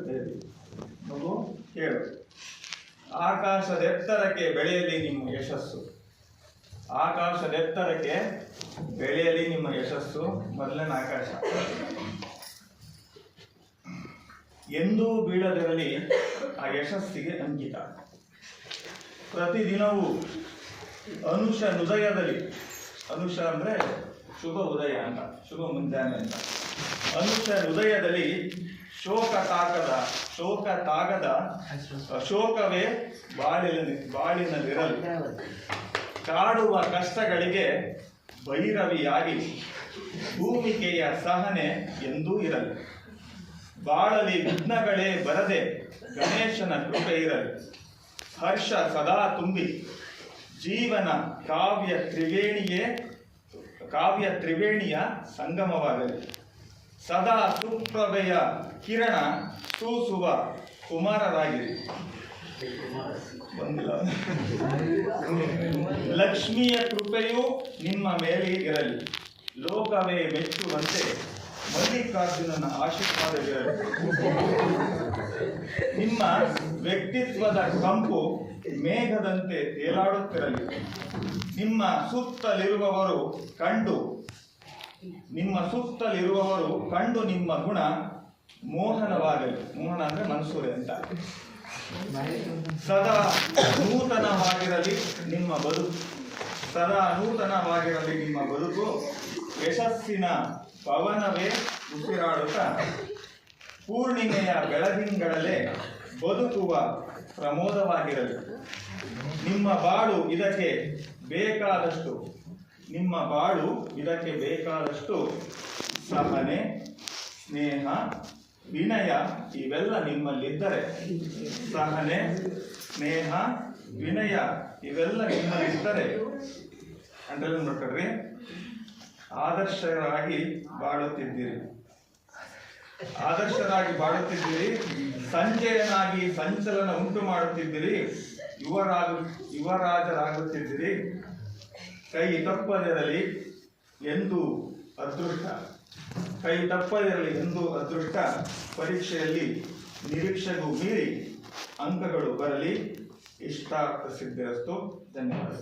ಹೇಳಿ ಮಗು ಹೇಳು. ಆಕಾಶದೆತ್ತರಕ್ಕೆ ಬೆಳೆಯಲಿ ನಿಮ್ಮ ಯಶಸ್ಸು. ಆಕಾಶದೆತ್ತರಕ್ಕೆ ಬೆಳೆಯಲಿ ನಿಮ್ಮ ಯಶಸ್ಸು. ಮೊದಲನೇ ಆಕಾಶ. ಎಂದೂ ಬೀಳದಿರಲಿ ಆ ಯಶಸ್ಸಿಗೆ ಅಂಕಿತ. ಪ್ರತಿದಿನವೂ ಅನುಷ ಹೃದಯದಲ್ಲಿ, ಅನುಷ ಅಂದರೆ ಶುಭ ಉದಯ ಅಂತ, ಶುಭ ಮುಂಜಾನೆ ಅಂತ. ಅನುಷ ಹೃದಯದಲ್ಲಿ ಶೋಕವೇ ಬಾಳಿನಲ್ಲಿರಲಿ. ಕಾಡುವ ಕಷ್ಟಗಳಿಗೆ ಭೈರವಿಯಾಗಿ ಭೂಮಿಕೆಯ ಸಹನೆ ಎಂದೂ ಇರಲಿ. ಬಾಳಲಿ ವಿಘ್ನಗಳೇ ಬರದೆ ಗಣೇಶನ ಕೃಪೆ ಇರಲಿ. ಹರ್ಷ ಸದಾ ತುಂಬಿ ಜೀವನ ಕಾವ್ಯ ತ್ರಿವೇಣಿಯ ಸಂಗಮವಾಗಲಿ. ಸದಾ ಸುಪ್ರಭೆಯ ಕಿರಣ ಸೂಸುವ ಕುಮಾರರಾಗಿರಿ. ಲಕ್ಷ್ಮಿಯ ಕೃಪೆಯೂ ನಿಮ್ಮ ಮೇಲೆ ಇರಲಿ. ಲೋಕವೇ ಮೆಚ್ಚುವಂತೆ ಮಲ್ಲಿಕಾರ್ಜುನನ ಆಶೀರ್ವಾದವಿರಲಿ. ನಿಮ್ಮ ವ್ಯಕ್ತಿತ್ವದ ಕಂಪು ಮೇಘದಂತೆ ತೇಲಾಡುತ್ತಿರಲಿ. ನಿಮ್ಮ ಸುತ್ತಲಿರುವವರು ಕಂಡು ನಿಮ್ಮ ಗುಣ ಮೋಹನವಾಗಲಿ. ಮೋಹನ ಅಂದ್ರೆ ಮನ್ಸೂರೆ ಅಂತ. ಸದಾ ನೂತನವಾಗಿರಲಿ ನಿಮ್ಮ ಬದುಕು. ಯಶಸ್ಸಿನ ಪವನವೇ ಉಸಿರಾಡುತ್ತಾ ಪೂರ್ಣಿಮೆಯ ಬೆಳದಿಂಗಳಲ್ಲೇ ಬದುಕುವ ಪ್ರಮೋದವಾಗಿರಲಿ. ನಿಮ್ಮ ಬಾಳು ಇದಕ್ಕೆ ಬೇಕಾದಷ್ಟು ಸಹನೆ, ಸ್ನೇಹ, ವಿನಯ ಇವೆಲ್ಲ ನಿಮ್ಮಲ್ಲಿದ್ದರೆ ಅಂಡರ್ಲೈನ್ ಮಾಡ್ಕೊಡ್ರಿ. ಆದರ್ಶರಾಗಿ ಬಾಳುತ್ತಿದ್ದೀರಿ. ಸಂಜಯನಾಗಿ ಸಂಚಲನ ಉಂಟು ಮಾಡುತ್ತಿದ್ದೀರಿ. ಯುವರಾಜರಾಗುತ್ತಿದ್ದೀರಿ. ಕೈ ತಪ್ಪದಿರಲಿ ಎಂದು ಅದೃಷ್ಟ. ಪರೀಕ್ಷೆಯಲ್ಲಿ ನಿರೀಕ್ಷೆಗೂ ಮೀರಿ ಅಂಕಗಳು ಬರಲಿ. ಇಷ್ಟಾರ್ಥ ಸಿದ್ಧಿರಸ್ತು. ಧನ್ಯವಾದ.